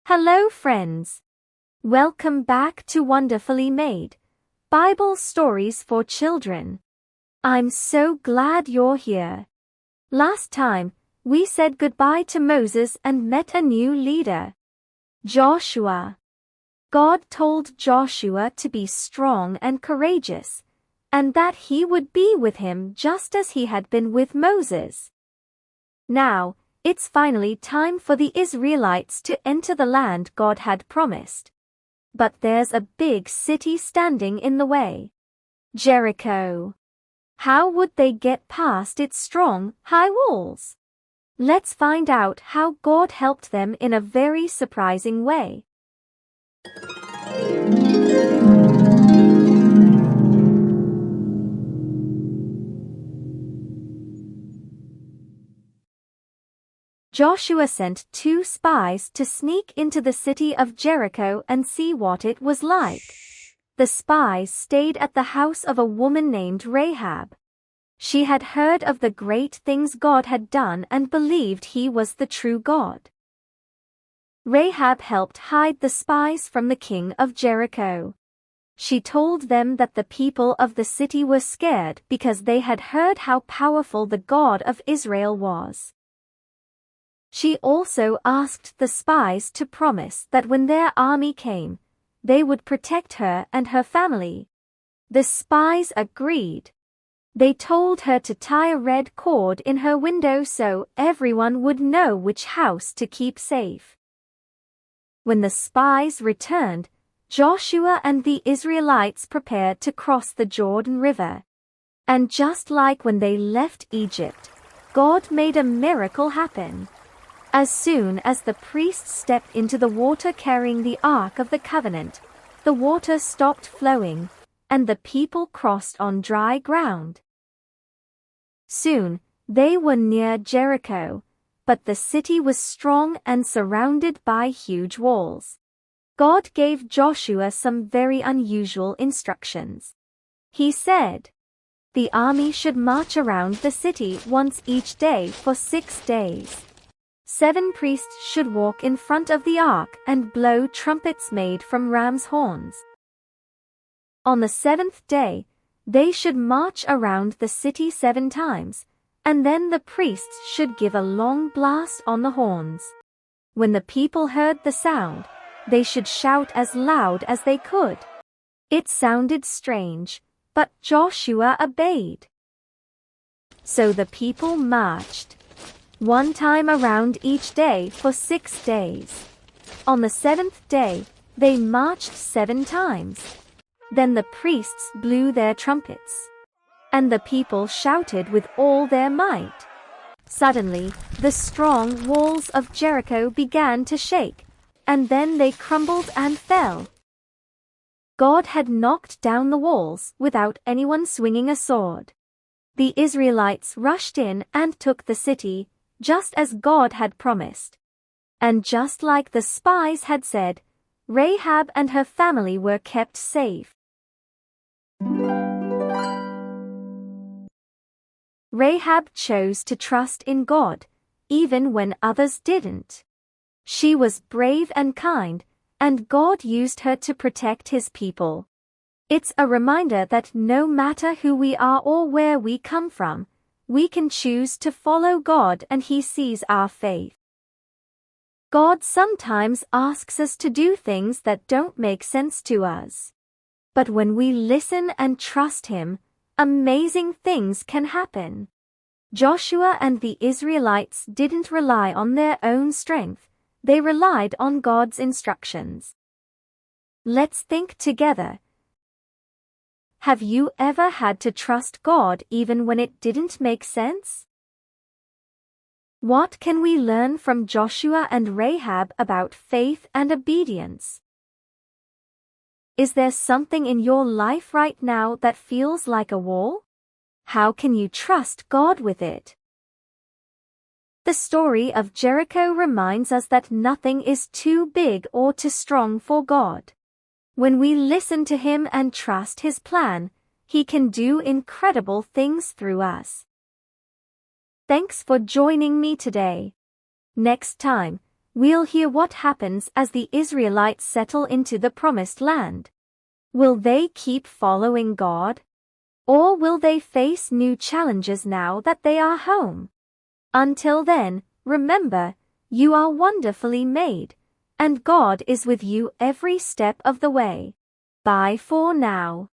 Hello friends. Welcome back to Wonderfully Made Bible Stories for Children. I'm so glad you're here. Last time, we said goodbye to Moses and met a new leader, Joshua. God told Joshua to be strong and courageous, and that he would be with him just as he had been with Moses. Now, it's finally time for the Israelites to enter the land God had promised. But there's a big city standing in the way. Jericho. How would they get past its strong, high walls? Let's find out how God helped them in a very surprising way. Joshua sent 2 spies to sneak into the city of Jericho and see what it was like. The spies stayed at the house of a woman named Rahab. She had heard of the great things God had done and believed he was the true God. Rahab helped hide the spies from the king of Jericho. She told them that the people of the city were scared because they had heard how powerful the God of Israel was. She also asked the spies to promise that when their army came, they would protect her and her family. The spies agreed. They told her to tie a red cord in her window so everyone would know which house to keep safe. When the spies returned, Joshua and the Israelites prepared to cross the Jordan River. And just like when they left Egypt, God made a miracle happen. As soon as the priests stepped into the water carrying the Ark of the Covenant, the water stopped flowing, and the people crossed on dry ground. Soon, they were near Jericho, but the city was strong and surrounded by huge walls. God gave Joshua some very unusual instructions. He said, the army should march around the city once each day for 6 days. 7 priests should walk in front of the ark and blow trumpets made from ram's horns. On the 7th day, they should march around the city 7 times, and then the priests should give a long blast on the horns. When the people heard the sound, they should shout as loud as they could. It sounded strange, but Joshua obeyed. So the people marched 1 time around each day for 6 days. On the 7th day, they marched 7 times. Then the priests blew their trumpets, and the people shouted with all their might. Suddenly, the strong walls of Jericho began to shake, and then they crumbled and fell. God had knocked down the walls without anyone swinging a sword. The Israelites rushed in and took the city, just as God had promised. And just like the spies had said, Rahab and her family were kept safe. Rahab chose to trust in God, even when others didn't. She was brave and kind, and God used her to protect his people. It's a reminder that no matter who we are or where we come from, we can choose to follow God and he sees our faith. God sometimes asks us to do things that don't make sense to us. But when we listen and trust him, amazing things can happen. Joshua and the Israelites didn't rely on their own strength, they relied on God's instructions. Let's think together. Have you ever had to trust God even when it didn't make sense? What can we learn from Joshua and Rahab about faith and obedience? Is there something in your life right now that feels like a wall? How can you trust God with it? The story of Jericho reminds us that nothing is too big or too strong for God. When we listen to him and trust his plan, he can do incredible things through us. Thanks for joining me today. Next time, We'll hear what happens as the Israelites settle into the Promised Land. Will they keep following God? Or will they face new challenges now that they are home? Until then, remember, you are wonderfully made, and God is with you every step of the way. Bye for now.